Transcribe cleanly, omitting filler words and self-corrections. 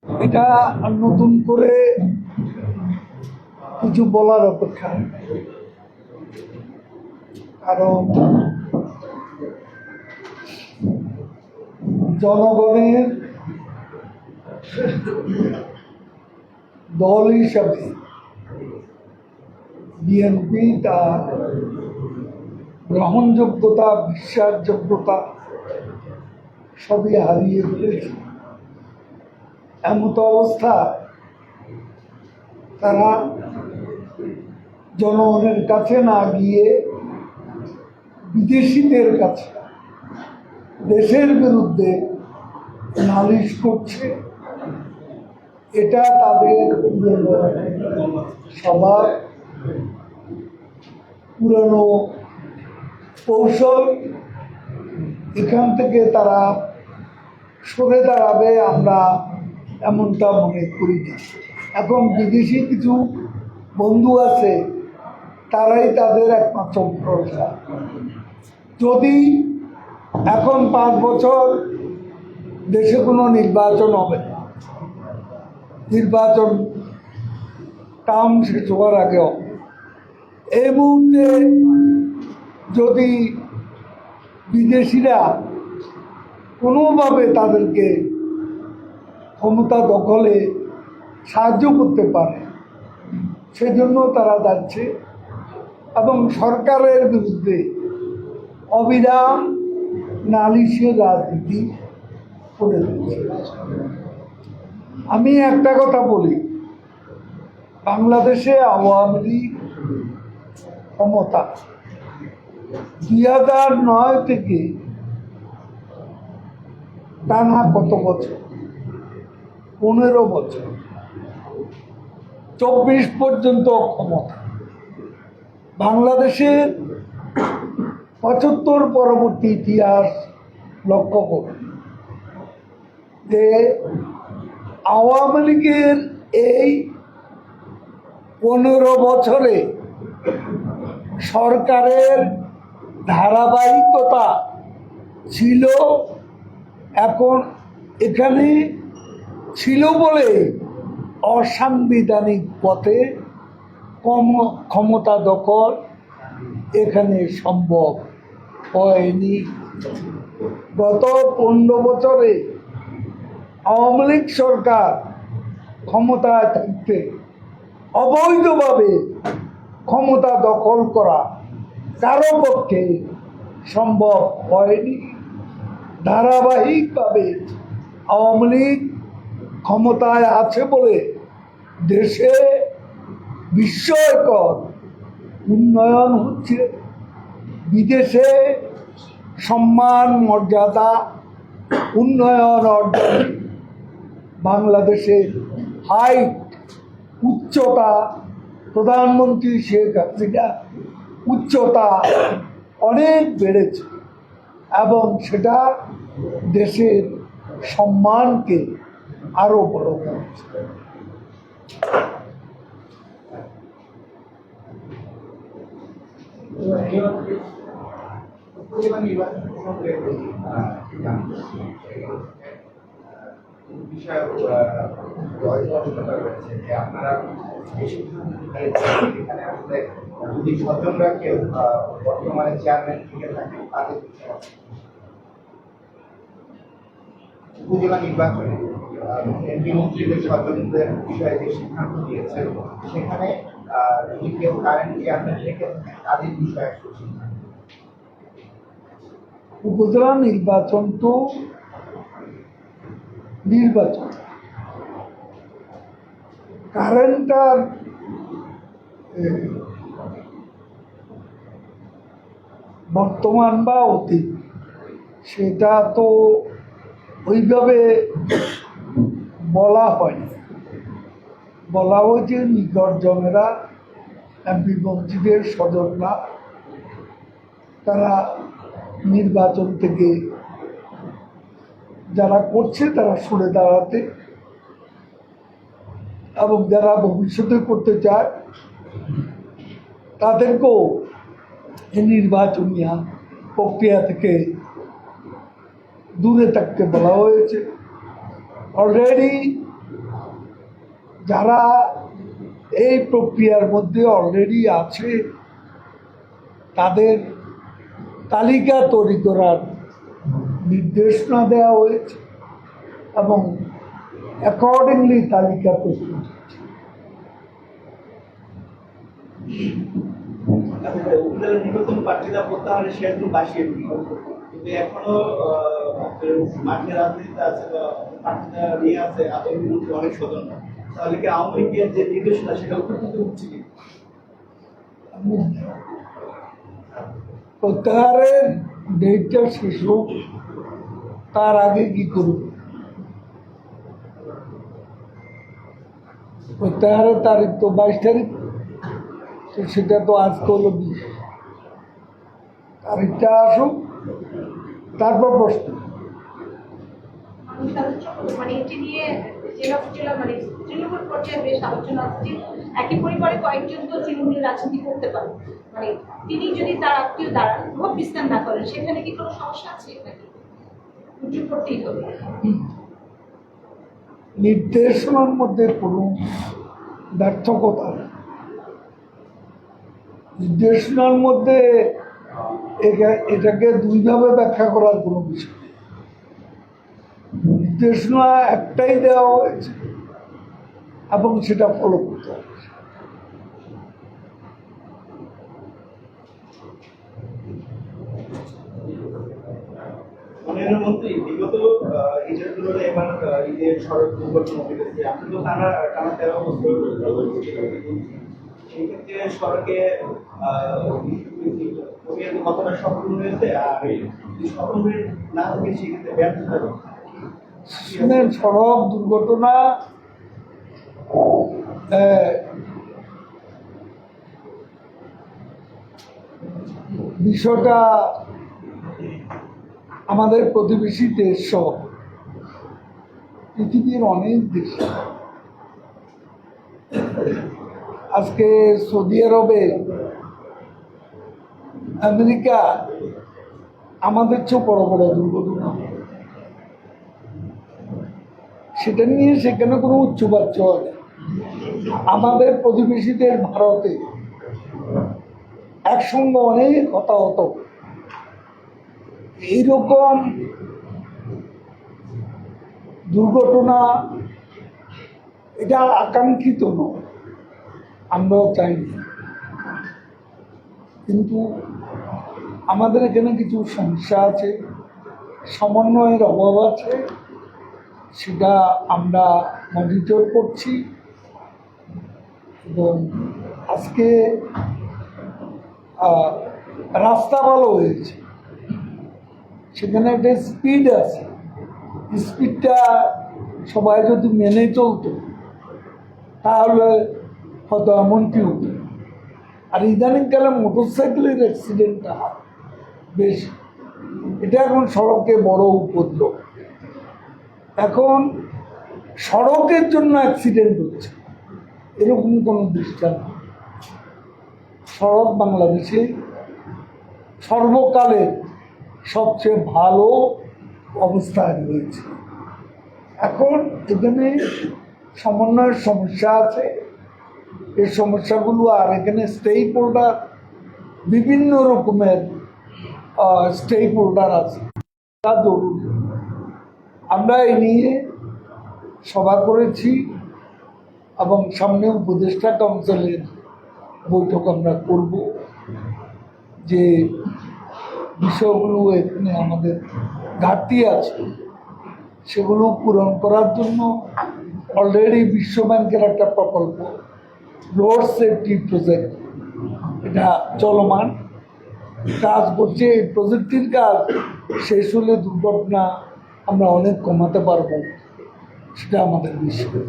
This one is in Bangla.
এটা নতুন করে কিছু বলার অপেক্ষা নেই। কারণ জনগণের দল হিসাবে বিএনপি তার গ্রহণযোগ্যতা, বিশ্বাসযোগ্যতা সবই হারিয়ে ফেলেছে। এমত অবস্থা তারা জনগণের কাছে না গিয়ে বিদেশিদের কাছে দেশের বিরুদ্ধে নালিশ করছে। এটা তাদের সবার পুরনো কৌশল। এখান থেকে তারা সরে দাঁড়াবে আমরা এমনটা মনে করি না। এখন বিদেশি কিছু বন্ধু আছে, তারাই তাদের একমাত্র ভরসা। যদি এখন 5 বছর দেশে কোনো নির্বাচন হবে না, নির্বাচন টার্ম শেষ হওয়ার আগে হবে। এই মুহূর্তে যদি বিদেশিরা কোনোভাবে তাদেরকে ক্ষমতা দখলে সাহায্য করতে পারে, সেজন্য তারা যাচ্ছে এবং সরকারের বিরুদ্ধে অবিরাম নালিশের রাজনীতি করে দিচ্ছে। আমি একটা কথা বলি, বাংলাদেশে আওয়ামী লীগ ক্ষমতা 2009 থেকে টানা কত বছর, 15 বছর, 24 পর্যন্ত ক্ষমতা। বাংলাদেশের 75 পরবর্তী ইতিহাস লক্ষ্য করে যে আওয়ামী লীগের এই 15 বছরে সরকারের ধারাবাহিকতা ছিল। এখন এখানে ছিল বলে অসাংবিধানিক পথে ক্ষমতা দখল এখানে সম্ভব হয়নি। গত 15 বছরে আওয়ামী লীগ সরকার ক্ষমতায় থাকতে অবৈধভাবে ক্ষমতা দখল করা কারো পক্ষে সম্ভব হয়নি। ধারাবাহিকভাবে আওয়ামী লীগ ক্ষমতায় আছে বলে দেশে বিস্ময়কর উন্নয়ন হচ্ছে। বিদেশে সম্মান, মর্যাদা, উন্নয়ন অর্জন। বাংলাদেশের হাইট, উচ্চতা, প্রধানমন্ত্রী শেখ হাসিনা উচ্চতা অনেক বেড়েছে এবং সেটা দেশের সম্মানকে আরো বড় করেছে। বর্তমানে চেয়ারম্যান থেকে থাকে তাদের উপজেলা নির্বাচনে এমপি মন্ত্রীদের স্বতন্ত্রের বিষয়ে যে সিদ্ধান্ত দিয়েছে, সেখানে যদি কেউ কারেন্ট চেয়ারম্যান থেকে তাদের বিষয়ে উপজেলা নির্বাচন তো নির্বাচন, কারেন্টটার বর্তমান বা অতীত সেটা তো ওইভাবে বলা হয়নি। বলা হয়েছে নিকটজনেরা, এমপি মন্ত্রীদের স্বজনরা তারা নির্বাচন থেকে যারা করছে তারা সরে দাঁড়াতে এবং যারা ভবিষ্যতে করতে চায় তাদেরকেও এই নির্বাচনী প্রক্রিয়া থেকে দূরে থাকতে বলা হয়েছে। অলরেডি যারা এই প্রক্রিয়ার মধ্যে অলরেডি আছে তাদের তালিকা তৈরি করার নির্দেশনা দেওয়া হয়েছে এবং অ্যাকর্ডিংলি তালিকা প্রস্তুত হচ্ছে। উপজেলা নির্বাচন প্রার্থীরা প্রত্যাহারের শেষ বাসিয়ে দিল, কিন্তু এখনো মাঠে রাজনীতিতে আছে বা প্রার্থীরা নিয়ে আছে আতঙ্কের মধ্যে অনেক স্বজনরা, তাহলে কি আওয়ামী লীগের যে নির্দেশনা সেটা উপকৃত হচ্ছে কি? প্রত্যাহারের ডেটটা শেষ হোক, তার আগে কি করব? প্রত্যাহারের তারিখ তো 22 তারিখ, তো সেটা তো আজকে হলো 20। তারিখটা আসুক, তারপর প্রশ্ন। মানে এটি নিয়ে জেলা উপজেলা মানে তৃণমূল পর্যায়ে বেশ আলোচনা হচ্ছে। একই পরিবারে কয়েকজন তো তৃণমূলের রাজনীতি করতে পারে, মানে তিনি যদি তার আত্মীয় দাঁড়ান প্রভাব বিস্তার না করেন, সেখানে কি কোনো সমস্যা আছে নাকি উদ্যোগ করতেই হবে? নির্দেশনার মধ্যে কোনো ব্যর্থকতা নেই। নির্দেশনার মধ্যে এটাকে দুইভাবে ব্যাখ্যা করার কোনো বিষয় নেই। নির্দেশনা একটাই দেওয়া হয়েছে এবং সেটা ফলো করতে হবে। মাননীয় মন্ত্রী, বিগত ঈদের তুলনায় এবার ঈদের সড়ক দুর্ঘটনা ঘটেছে। আপনি তো টানা 13 বছর সেক্ষেত্রে সড়কে কতটা সফল হয়েছে, আর সফল হয়ে না হলে সেক্ষেত্রে ব্যর্থ হবে? সড়ক দুর্ঘটনা বিষয়টা আমাদের প্রতিবেশী দেশ সহ পৃথিবীর অনেক দেশ, আজকে সৌদি আরবে, আমেরিকা আমাদের চেয়েও বড় বড় দুর্ঘটনা, সেটা নিয়ে সেখানে কোনো উচ্চবাচ্য হয় না। আমাদের প্রতিবেশীদের ভারতে একসঙ্গে অনেক হতাহত, এইরকম দুর্ঘটনা এটা আকাঙ্ক্ষিত নয়, আমরাও চাইনি, কিন্তু আমাদের এখানে কিছু সমস্যা আছে, সমন্বয়ের অভাব আছে, সেটা আমরা মনিটর করছি। এবং আজকে রাস্তা ভালো হয়েছে, সেখানে একটা স্পিড আছে, স্পিডটা সবাই যদি মেনে চলতো তাহলে হয়তো এমনটি হতো। আর ইদানিংকালে মোটরসাইকেলের অ্যাক্সিডেন্টটা বেশ, এটা এখন সড়কে বড় উপদ্রব। এখন সড়কের জন্য অ্যাক্সিডেন্ট হচ্ছে এরকম কোনো দৃষ্টান্ত। সড়ক বাংলাদেশে সর্বকালের সবচেয়ে ভালো অবস্থায় রয়েছে। এখন এখানে সমন্বয়ের সমস্যা আছে, এই সমস্যাগুলো, আর এখানে স্টেক হোল্ডার, বিভিন্ন রকমের স্টেক হোল্ডার আছে, তা জরুরি। আমরা এই নিয়ে সভা করেছি এবং সামনে উপদেষ্টা কাউন্সিলের বৈঠক আমরা করব, যে বিষয়গুলো এখানে আমাদের ঘাটতি আছে সেগুলো পূরণ করার জন্য অলরেডি বিশ্ব ব্যাংকের একটা প্রকল্প রোড সেফটি প্রজেক্ট, এটা চলমান কাজ করছে। এই প্রজেক্টটির কাজ শেষ হলে দুর্ঘটনা আমরা অনেক কমাতে পারবো, সেটা আমাদের বিশ্বাস।